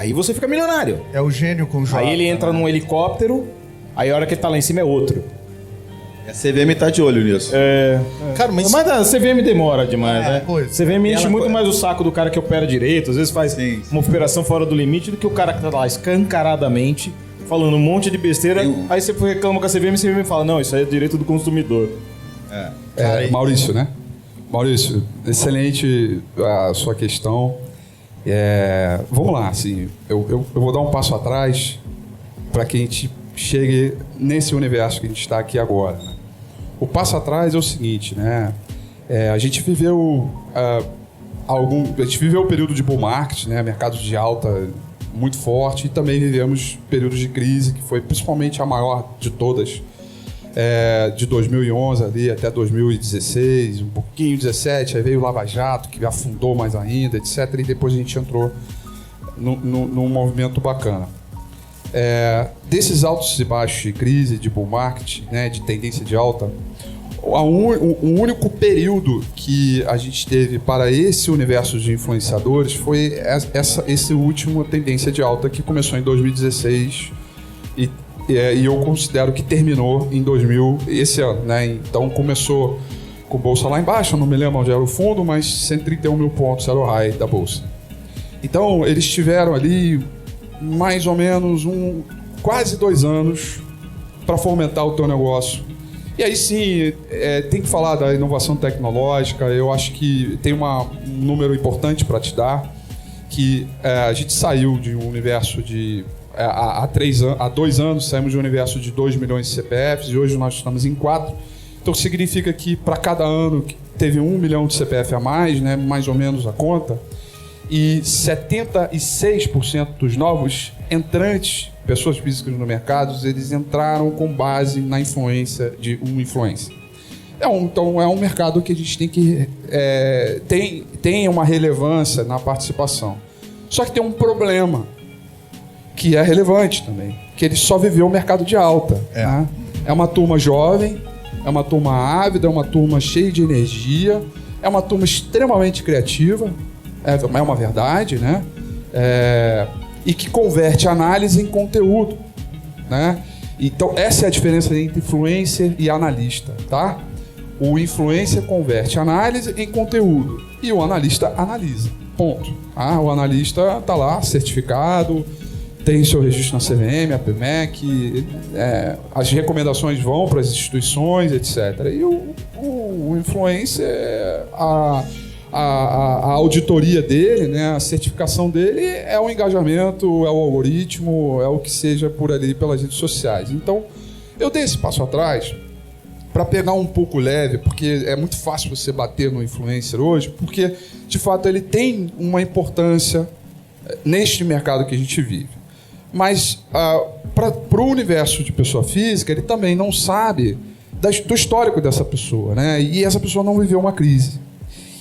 Aí você fica milionário. É o gênio com J. Aí ele entra num helicóptero, aí a hora que ele tá lá em cima é outro. A CVM tá de olho nisso. Cara, mas Mas a CVM demora demais, né? pois. CVM enche Ela muito foi- mais o saco do cara que opera direito, às vezes faz Sim. uma operação fora do limite do que o cara que tá lá escancaradamente falando um monte de besteira. Aí você reclama com a CVM fala, não, isso aí é direito do consumidor. Maurício, né? Maurício, excelente a sua questão. Vamos lá, assim, eu vou dar um passo atrás para que a gente chegue nesse universo que a gente está aqui agora. Né? O passo atrás é o seguinte, né? A gente viveu o período de bull market, né? Mercado de alta muito forte, e também vivemos períodos de crise, que foi principalmente a maior de todas, de 2011 ali até 2016, um pouquinho 17, aí veio o Lava Jato, que afundou mais ainda, etc. E depois a gente entrou num movimento bacana. Desses altos e baixos de crise, de bull market, né, de tendência de alta, o único período que a gente teve para esse universo de influenciadores foi esse último tendência de alta que começou em 2016 e eu considero que terminou em esse ano, né? Então começou com bolsa lá embaixo, eu não me lembro onde era o fundo, mas 131 mil pontos era o high da bolsa. Então eles tiveram ali mais ou menos quase 2 anos para fomentar o teu negócio. E aí sim, tem que falar da inovação tecnológica. Eu acho que tem um número importante para te dar, que a gente saiu de um universo de... Há 2 anos saímos de um universo de 2 milhões de CPFs e hoje nós estamos em 4. Então significa que para cada ano teve 1 milhão de CPF a mais, né, mais ou menos a conta, e 76% dos novos entrantes, pessoas físicas no mercado, eles entraram com base na influência de um influencer. Então é um mercado que a gente tem que... tem uma relevância na participação. Só que tem um problema, que é relevante também, que ele só viveu o mercado de alta. Né? É uma turma jovem, é uma turma ávida, é uma turma cheia de energia, é uma turma extremamente criativa, é uma verdade, né? E que converte análise em conteúdo, né? Então essa é a diferença entre influencer e analista, tá? O influencer converte análise em conteúdo e o analista analisa, ponto. O analista tá lá, certificado, tem seu registro na CVM, APMEC, as recomendações vão para as instituições, etc. E o influencer, a auditoria dele, né, a certificação dele é o engajamento, é o algoritmo, é o que seja por ali pelas redes sociais. Então, eu dei esse passo atrás para pegar um pouco leve, porque é muito fácil você bater no influencer hoje, porque, de fato, ele tem uma importância neste mercado que a gente vive. Mas, para o universo de pessoa física, ele também não sabe do histórico dessa pessoa, né? E essa pessoa não viveu uma crise.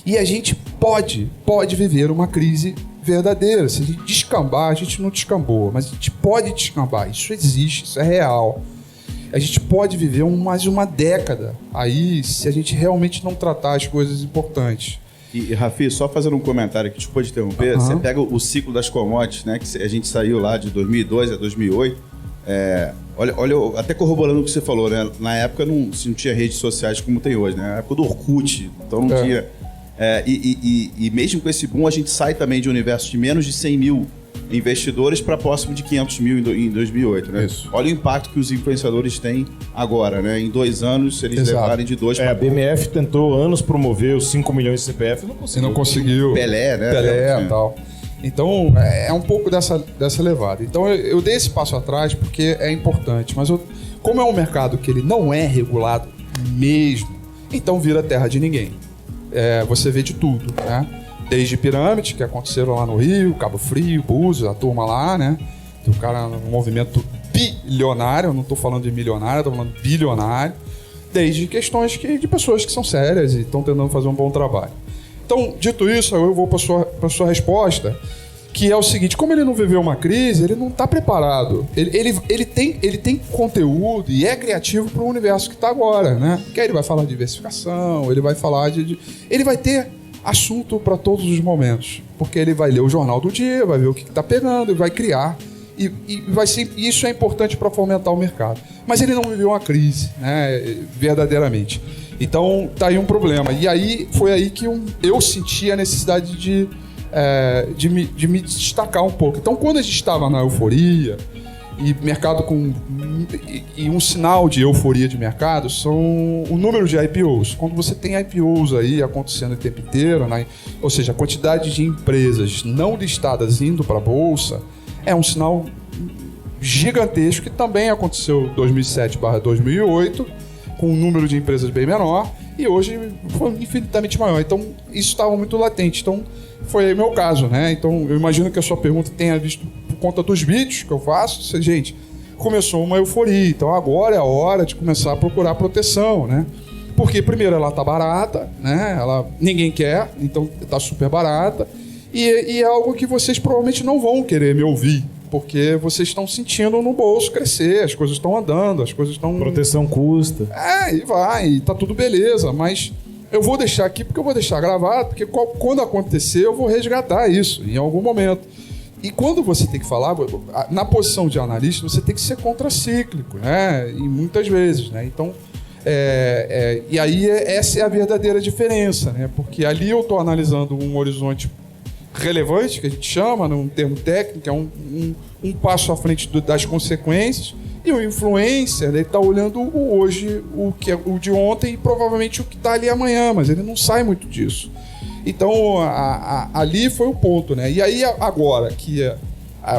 E a gente pode viver uma crise verdadeira. Se a gente descambar, a gente não descambou, mas a gente pode descambar. Isso existe, isso é real. A gente pode viver mais uma década aí se a gente realmente não tratar as coisas importantes. E, Rafi, só fazendo um comentário aqui, desculpa te interromper, você pega o ciclo das commodities, né, que a gente saiu lá de 2002 a 2008, olha, até corroborando o que você falou, né, na época não tinha redes sociais como tem hoje, né, na época do Orkut, então não tinha... E mesmo com esse boom, a gente sai também de um universo de menos de 100 mil investidores para próximo de 500 mil em 2008, né? Isso. Olha o impacto que os influenciadores têm agora, né? Em 2 anos, eles levarem de 2 para... A BMF tentou anos promover os 5 milhões de CPF e não conseguiu. Pelé, né? Pelé e tal. Então, é um pouco dessa levada. Então, eu dei esse passo atrás porque é importante. Mas, como é um mercado que ele não é regulado mesmo, então vira terra de ninguém. Você vê de tudo, né? Desde pirâmide, que aconteceram lá no Rio, Cabo Frio, Búzios, a turma lá, né? Tem um cara no movimento bilionário, eu não estou falando de milionário, estou falando de bilionário. Desde questões de pessoas que são sérias e estão tentando fazer um bom trabalho. Então, dito isso, eu vou para a sua resposta, que é o seguinte: como ele não viveu uma crise, ele não está preparado. Ele tem conteúdo e é criativo para o universo que está agora, né? Porque aí ele vai falar de diversificação, ele vai falar ele vai ter assunto para todos os momentos. porque ele vai ler o jornal do dia, vai ver o que está pegando e vai criar. E vai ser, isso é importante para fomentar o mercado. Mas ele não viveu uma crise, né, verdadeiramente. Então, tá aí um problema. E aí, foi aí que eu senti a necessidade de me destacar um pouco. Então, quando a gente estava na euforia, e mercado e um sinal de euforia de mercado são o número de IPOs. Quando você tem IPOs aí acontecendo o tempo inteiro, né, ou seja, a quantidade de empresas não listadas indo para a Bolsa, é um sinal gigantesco que também aconteceu em 2007/2008, com um número de empresas bem menor, e hoje foi infinitamente maior. Então, isso estava muito latente. Então, foi o meu caso, né? Então, eu imagino que a sua pergunta tenha visto por conta dos vídeos que eu faço. Gente, começou uma euforia. Então, agora é a hora de começar a procurar proteção, né? Porque, primeiro, ela tá barata, né? Ninguém quer, então tá super barata. E é algo que vocês provavelmente não vão querer me ouvir, porque vocês estão sentindo no bolso crescer, as coisas estão andando, as coisas estão... Proteção custa. E tá tudo beleza, mas eu vou deixar aqui porque eu vou deixar gravado, porque quando acontecer eu vou resgatar isso em algum momento. E quando você tem que falar, na posição de analista, você tem que ser contracíclico, né? E muitas vezes, né? Então, e aí essa é a verdadeira diferença, né? Porque ali eu estou analisando um horizonte relevante, que a gente chama, num termo técnico, é um passo à frente das consequências, e o influencer, ele está olhando o hoje, o que é o de ontem e provavelmente o que está ali amanhã, mas ele não sai muito disso. Então, ali foi o ponto, né? E aí, agora que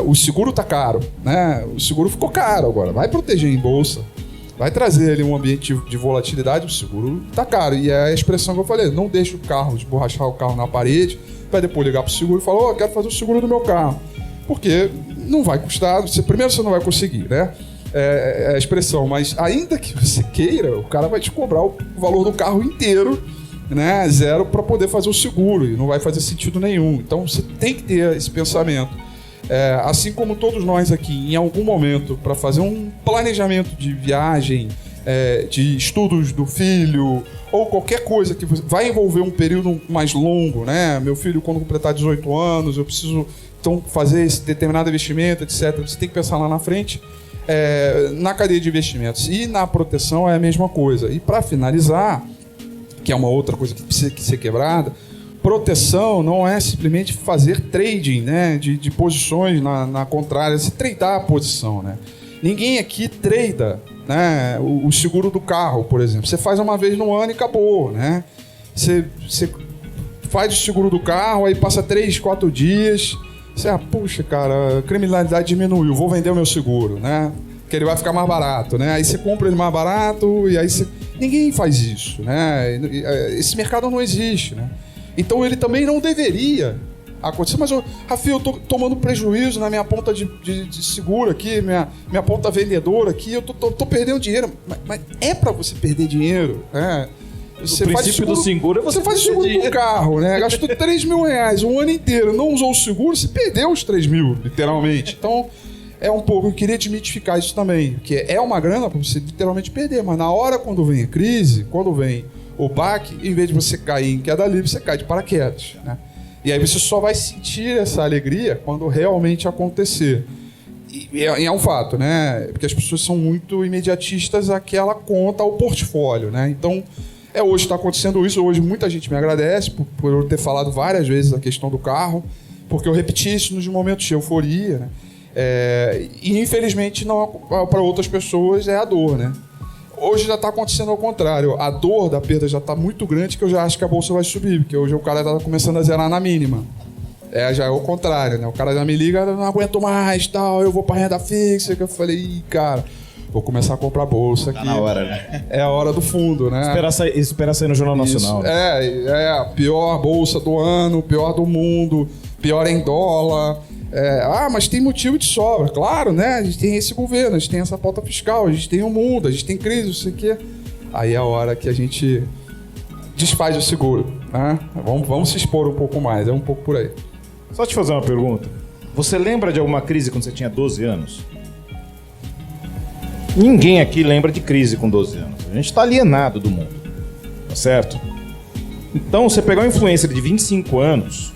o seguro está caro, né? O seguro ficou caro agora, vai proteger em bolsa, vai trazer ali um ambiente de volatilidade, o seguro está caro. E é a expressão que eu falei, não deixe o carro, esborrachar o carro na parede, vai depois ligar pro seguro e falar, eu quero fazer o seguro do meu carro. Porque não vai custar, primeiro você não vai conseguir, né? É a expressão, mas ainda que você queira, o cara vai te cobrar o valor do carro inteiro, né? Zero, para poder fazer o seguro, e não vai fazer sentido nenhum. Então você tem que ter esse pensamento. Assim como todos nós aqui, em algum momento, para fazer um planejamento de viagem, de estudos do filho, ou qualquer coisa que vai envolver um período mais longo, né? Meu filho, quando completar 18 anos, eu preciso então fazer esse determinado investimento, etc. Você tem que pensar lá na frente. Na cadeia de investimentos e na proteção é a mesma coisa. E para finalizar, que é uma outra coisa que precisa ser quebrada, proteção não é simplesmente fazer trading, né, de posições na contrária, se tradar a posição, né? Ninguém aqui trada, né, o seguro do carro, por exemplo. Você faz uma vez no ano e acabou, né? Você faz o seguro do carro, aí passa 3, 4 dias, você, puxa, cara, a criminalidade diminuiu, vou vender o meu seguro, né? Que ele vai ficar mais barato, né? Aí você compra ele mais barato e aí você... Ninguém faz isso, né? Esse mercado não existe, né? Então ele também não deveria acontecer. Mas, Rafi, eu tô tomando prejuízo na minha ponta de seguro aqui, minha ponta vendedora aqui, eu tô perdendo dinheiro. Mas é pra você perder dinheiro, né? O princípio do seguro é você faz seguro do carro, né? Gastou 3 mil reais um ano inteiro, não usou o seguro, você perdeu os 3 mil, literalmente. Então, eu queria desmitificar isso também, porque é uma grana pra você literalmente perder, mas na hora quando vem a crise, quando vem o baque, em vez de você cair em queda livre, você cai de paraquedas, né? E aí você só vai sentir essa alegria quando realmente acontecer. E é um fato, né? Porque as pessoas são muito imediatistas àquela conta, ao portfólio, né? Então, hoje está acontecendo isso. Hoje muita gente me agradece por eu ter falado várias vezes a questão do carro, porque eu repeti isso nos momentos de euforia, né? E infelizmente para outras pessoas é a dor, né? Hoje já está acontecendo ao contrário. A dor da perda já está muito grande, que eu já acho que a bolsa vai subir, porque hoje o cara está começando a zerar na mínima. Já é o contrário, né? O cara já me liga, não aguento mais, tal, eu vou para renda fixa. Que eu falei, cara, vou começar a comprar bolsa aqui. Tá na hora, né? É a hora do fundo, né? Esperar sair no Jornal Nacional. É a pior bolsa do ano, pior do mundo, pior em dólar. Mas tem motivo de sobra. Claro, né? A gente tem esse governo, a gente tem essa pauta fiscal, a gente tem o mundo, a gente tem crise, não sei o quê. Aí é a hora que a gente desfaz o seguro, né? Vamos se expor um pouco mais, é um pouco por aí. Só te fazer uma pergunta. Você lembra de alguma crise quando você tinha 12 anos? Ninguém aqui lembra de crise com 12 anos. A gente está alienado do mundo. Tá certo? Então, você pegar um influencer de 25 anos...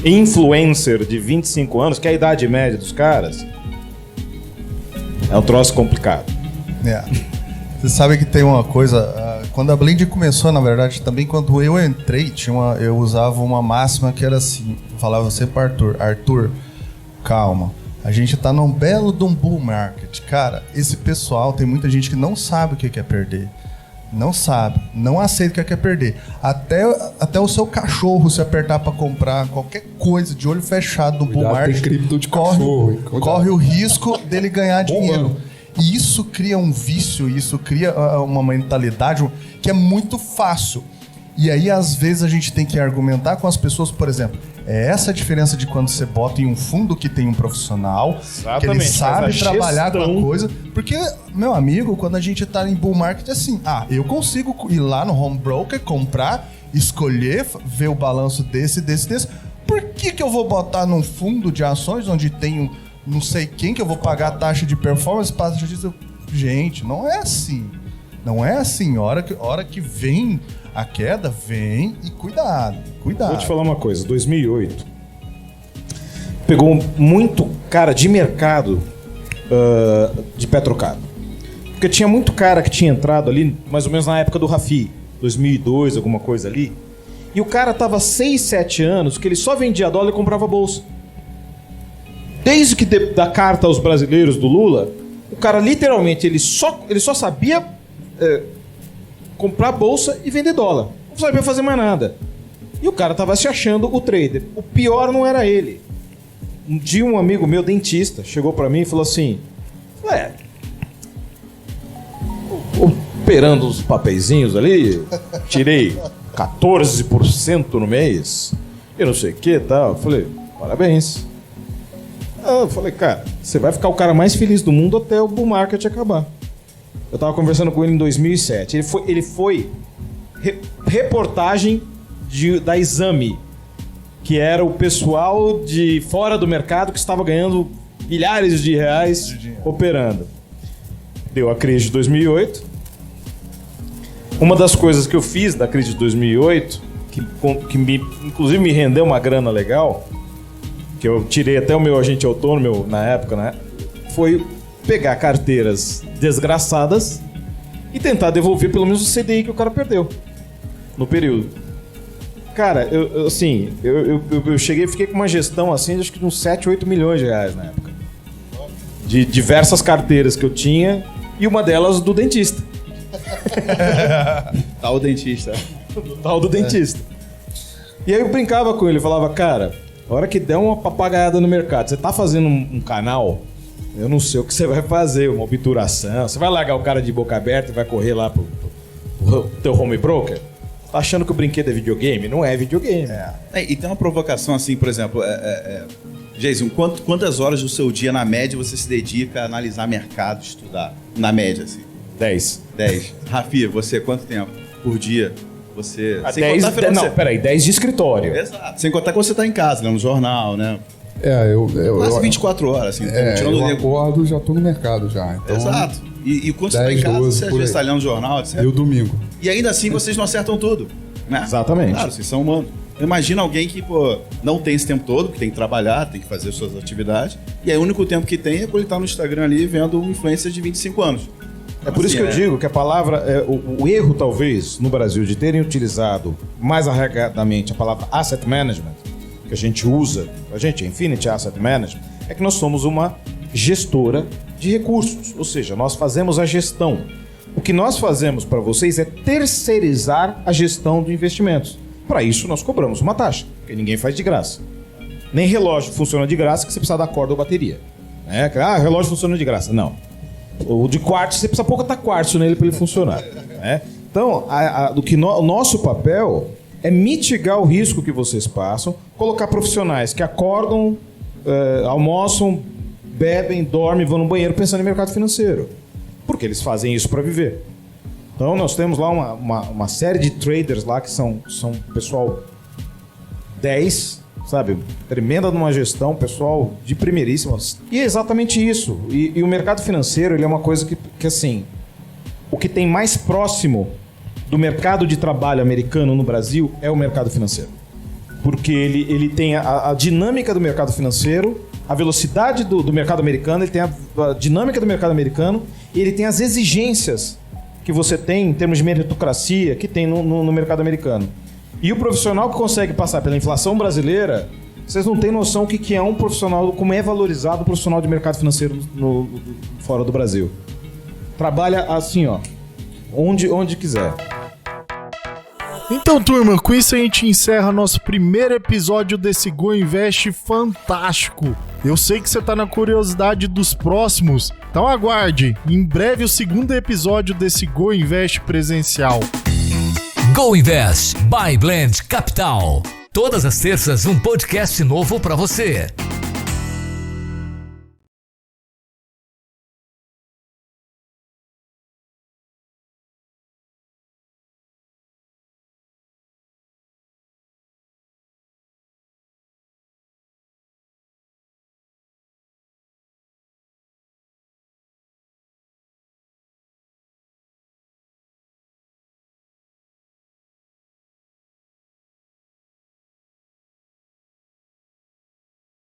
influencer de 25 anos, que é a idade média dos caras, é um troço complicado. Você sabe que tem uma coisa... Quando a Blend começou, na verdade, também quando eu entrei, eu usava uma máxima que era assim, eu falava sempre para Arthur, calma, a gente tá num belo de um bull market. Cara, esse pessoal, tem muita gente que não sabe o que é perder. Não sabe, não aceita o que é perder. Até o seu cachorro se apertar para comprar qualquer coisa de olho fechado no bull market, tem cripto de cachorro, corre o risco dele ganhar dinheiro. E isso cria um vício, isso cria uma mentalidade que é muito fácil. E aí, às vezes, a gente tem que argumentar com as pessoas, por exemplo, é essa a diferença de quando você bota em um fundo que tem um profissional, que ele sabe trabalhar com a coisa. Porque, meu amigo, quando a gente tá em bull market, é assim, eu consigo ir lá no home broker, comprar, escolher, ver o balanço desse. Por que eu vou botar num fundo de ações onde tem não sei quem que eu vou pagar a taxa de performance, taxa de... Gente, não é assim. Não é assim. Hora que vem a queda, vem e cuidado. Vou te falar uma coisa. 2008 pegou muito cara de mercado de Petrocado. Porque tinha muito cara que tinha entrado ali, mais ou menos na época do Rafi, 2002, alguma coisa ali. E o cara tava 6, 7 anos que ele só vendia dólar e comprava bolsa. Desde que da carta aos brasileiros do Lula, o cara literalmente ele só sabia comprar bolsa e vender dólar. Não sabia fazer mais nada. E o cara tava se achando o trader. O pior não era ele. Um dia um amigo meu, dentista, chegou pra mim e falou assim: operando os papeizinhos ali, tirei 14% no mês, e não sei o que e tal. Eu falei, parabéns. Eu falei, cara, você vai ficar o cara mais feliz do mundo até o bull market acabar. Eu tava conversando com ele em 2007. Ele foi reportagem da Exame, que era o pessoal de fora do mercado que estava ganhando milhares de reais operando. Deu a crise de 2008. Uma das coisas que eu fiz da crise de 2008, que inclusive me rendeu uma grana legal, que eu tirei até o meu agente autônomo na época, né? Foi pegar carteiras desgraçadas e tentar devolver pelo menos o CDI que o cara perdeu no período. Cara, eu cheguei e fiquei com uma gestão assim, acho que de uns 7, 8 milhões de reais na época. De diversas carteiras que eu tinha e uma delas do dentista. Tal dentista. Tal do dentista. E aí eu brincava com ele, falava, cara, a hora que der uma papagaiada no mercado, você tá fazendo um canal, eu não sei o que você vai fazer, uma obturação, você vai largar o cara de boca aberta e vai correr lá pro teu home broker? Tá achando que o brinquedo é videogame? Não é videogame. E tem uma provocação assim, por exemplo, Jason, quantas horas do seu dia, na média, você se dedica a analisar mercado, estudar? Na média, assim. 10. Rafi, você quanto tempo por dia? Você... Peraí, 10 de escritório. Exato. Sem contar que você tá em casa, né, no jornal, né? Quase 24 horas, assim. Eu acordo, já tô no mercado já. Então, exato. E quando 10, você tá em casa, 12, você às vezes tá lendo o jornal, etc. E o domingo. E ainda assim vocês não acertam tudo, né? Exatamente. Claro, vocês são humanos. Imagina alguém que, não tem esse tempo todo, que tem que trabalhar, tem que fazer suas atividades, e aí o único tempo que tem é quando ele tá no Instagram ali vendo um influencer de 25 anos. É por isso que eu digo que a palavra, o erro talvez no Brasil de terem utilizado mais arregadamente a palavra asset management, que a gente usa, Infinity Asset Management, é que nós somos uma gestora de recursos, ou seja, nós fazemos a gestão. O que nós fazemos para vocês é terceirizar a gestão de investimentos. Para isso nós cobramos uma taxa, porque ninguém faz de graça. Nem relógio funciona de graça que você precisa dar corda ou bateria. Relógio funciona de graça. Não. O de quartzo, você precisa botar quartzo nele para ele funcionar. Né? Então, o nosso papel é mitigar o risco que vocês passam, colocar profissionais que acordam, almoçam, bebem, dormem, vão no banheiro pensando em mercado financeiro. Porque eles fazem isso para viver. Então, nós temos lá uma série de traders lá que são pessoal 10, sabe? Tremenda numa gestão, pessoal de primeiríssima. E é exatamente isso. E o mercado financeiro, ele é uma coisa que assim, o que tem mais próximo do mercado de trabalho americano no Brasil é o mercado financeiro. porque ele tem a dinâmica do mercado financeiro, a velocidade do mercado americano, ele tem a dinâmica do mercado americano e ele tem as exigências que você tem em termos de meritocracia que tem no mercado americano. E o profissional que consegue passar pela inflação brasileira, vocês não têm noção o que é um profissional, como é valorizado o profissional de mercado financeiro fora do Brasil. Trabalha assim, ó, onde quiser. Então, turma, com isso a gente encerra nosso primeiro episódio desse Go Invest fantástico. Eu sei que você tá na curiosidade dos próximos, então aguarde. Em breve o segundo episódio desse Go Invest presencial. Go Invest by Blend Capital. Todas as terças um podcast novo para você.